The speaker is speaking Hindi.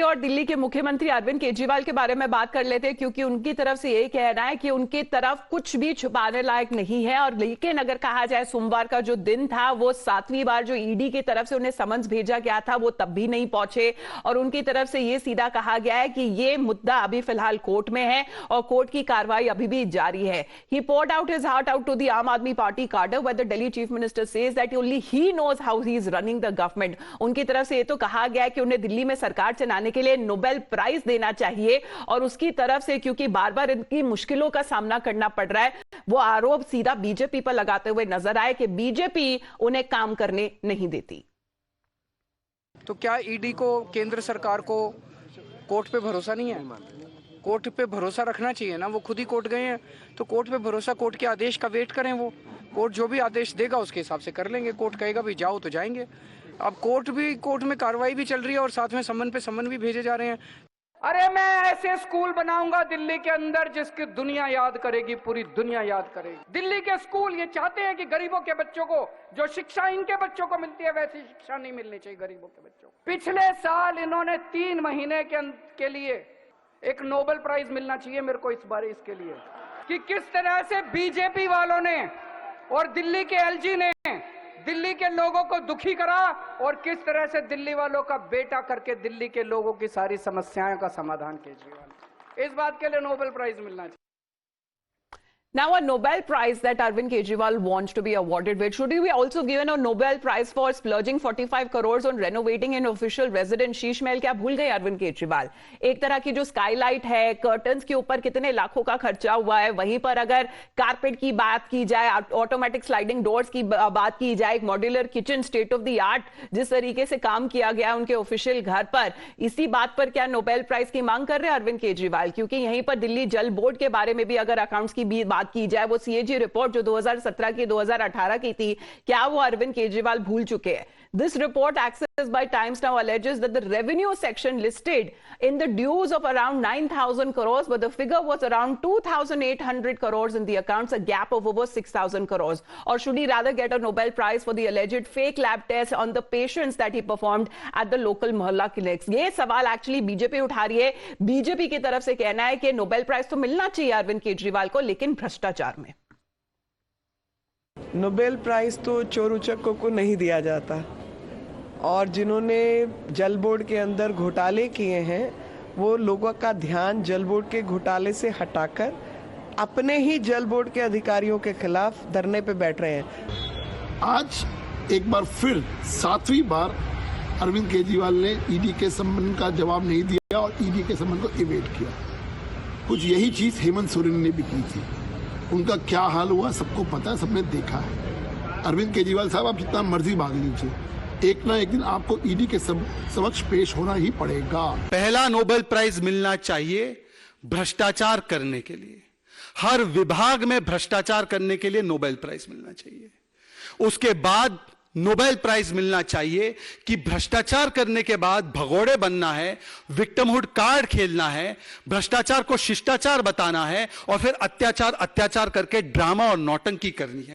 और दिल्ली के मुख्यमंत्री अरविंद केजरीवाल के बारे में बात कर लेते हैं, क्योंकि उनकी तरफ से यही कहना है कि उनकी तरफ कुछ भी छुपाने लायक नहीं है। और लेकिन अगर कहा जाए सोमवार का जो दिन था वो 7वीं बार जो ईडी की तरफ से उन्हें समन्स भेजा गया था वो तब भी नहीं पहुंचे, और उनकी तरफ से ये सीधा कहा गया है कि ये मुद्दा अभी फिलहाल कोर्ट में है और कोर्ट की कार्रवाई अभी भी जारी है। ही poured out his heart out to the Aam Aadmi Party cadre, where the Delhi chief minister says that only he knows how he is running the government. उनकी तरफ से ये तो कहा गया है कि उन्हें दिल्ली में सरकार चलाने के लिए नोबेल प्राइज देना चाहिए, और उसकी तरफ से क्योंकि बार बार इनकी मुश्किलों का सामना करना पड़ रहा है, वो आरोप सीधा बीजेपी पर लगाते हुए नजर आए कि बीजेपी उन्हें काम करने नहीं देती। तो क्या ईडी को, केंद्र सरकार को कोर्ट पे भरोसा नहीं है? कोर्ट पे भरोसा रखना चाहिए ना। वो खुद ही कोर्ट गए हैं तो कोर्ट पे भरोसा, कोर्ट के आदेश का वेट करें। वो कोर्ट जो भी आदेश देगा उसके हिसाब से कर लेंगे। कोर्ट कहेगा भी जाओ तो जाएंगे। अब कोर्ट में कार्रवाई भी चल रही है और साथ में सम्मन पे सम्मन भी भेजे जा रहे हैं। अरे मैं ऐसे स्कूल बनाऊंगा दिल्ली के अंदर जिसकी दुनिया याद करेगी, पूरी दुनिया याद करेगी। दिल्ली के स्कूल ये चाहते हैं कि गरीबों के बच्चों को जो शिक्षा इनके बच्चों को मिलती है वैसी शिक्षा नहीं मिलनी चाहिए गरीबों के बच्चों को। पिछले साल इन्होंने 3 महीने के लिए एक नोबेल प्राइज मिलना चाहिए मेरे को इस बार इसके लिए कि किस तरह से बीजेपी वालों ने और दिल्ली के एलजी ने दिल्ली के लोगों को दुखी करा, और किस तरह से दिल्ली वालों का बेटा करके दिल्ली के लोगों की सारी समस्याओं का समाधान केजरीवाल। इस बात के लिए नोबेल प्राइज मिलना चाहिए। Now, a Nobel Prize that Arvind Kejriwal wants to be awarded with, should he be also given a Nobel Prize for splurging 45 crores on renovating an official residence? Sheesh Mahal क्या भूल गए अरविंद केजरीवाल? एक तरह की जो स्काईलाइट है, कर्टन्स के ऊपर कितने लाखों का खर्चा हुआ है। वहीं पर अगर कारपेट की बात की जाए, ऑटोमेटिक स्लाइडिंग डोर्स की बात की जाए, एक modular kitchen state of the art जिस तरीके से काम किया गया उनके ऑफिशियल घर पर, इसी बात पर क्या नोबेल प्राइज की मांग कर रहे हैं अरविंद केजरीवाल? क्योंकि यहीं पर दिल्ली जल बोर्ड के बारे में भी अगर अकाउंट्स की बात की जाए, वो सीएजी रिपोर्ट जो 2017 की 2018 की थी, क्या वो अरविंद केजरीवाल भूल चुके हैं? This report, accessed by Times Now, alleges that the revenue section listed in the dues of around 9,000 crores, but the figure was around 2,800 crores in the accounts, a gap of over 6,000 crores. Or should he rather get a Nobel Prize for the alleged fake lab tests on the patients that he performed at the local mohalla clinics? ये सवाल एक्चुअली बीजेपी उठा रही है। बीजेपी की तरफ से कहना है कि नोबेल प्राइज तो मिलना चाहिए अरविंद केजरीवाल को, लेकिन भ्रष्टाचार में। नोबेल प्राइज तो चोर उचक्कों को नहीं दिया जाता, और जिन्होंने जल बोर्ड के अंदर घोटाले किए हैं वो लोगों का ध्यान जल बोर्ड के घोटाले से हटाकर अपने ही जल बोर्ड के अधिकारियों के खिलाफ धरने पे बैठ रहे हैं। आज एक बार फिर 7वीं बार अरविंद केजरीवाल ने ईडी के सम्मन का जवाब नहीं दिया और ईडी के सम्मन को इवेट किया। कुछ यही चीज हेमंत सोरेन ने भी की थी। उनका क्या हाल हुआ सबको पता है, सबने देखा है। अरविंद केजरीवाल साहब, आप जितना मर्जी भाग लीजिए, एक ना एक दिन आपको ईडी के समक्ष पेश होना ही पड़ेगा। पहला नोबेल प्राइज मिलना चाहिए भ्रष्टाचार करने के लिए। हर विभाग में भ्रष्टाचार करने के लिए नोबेल प्राइज मिलना चाहिए। उसके बाद नोबेल प्राइज मिलना चाहिए कि भ्रष्टाचार करने के बाद भगोड़े बनना है, विक्टिमहुड कार्ड खेलना है, भ्रष्टाचार को शिष्टाचार बताना है, और फिर अत्याचार करके ड्रामा और नौटंकी करनी है।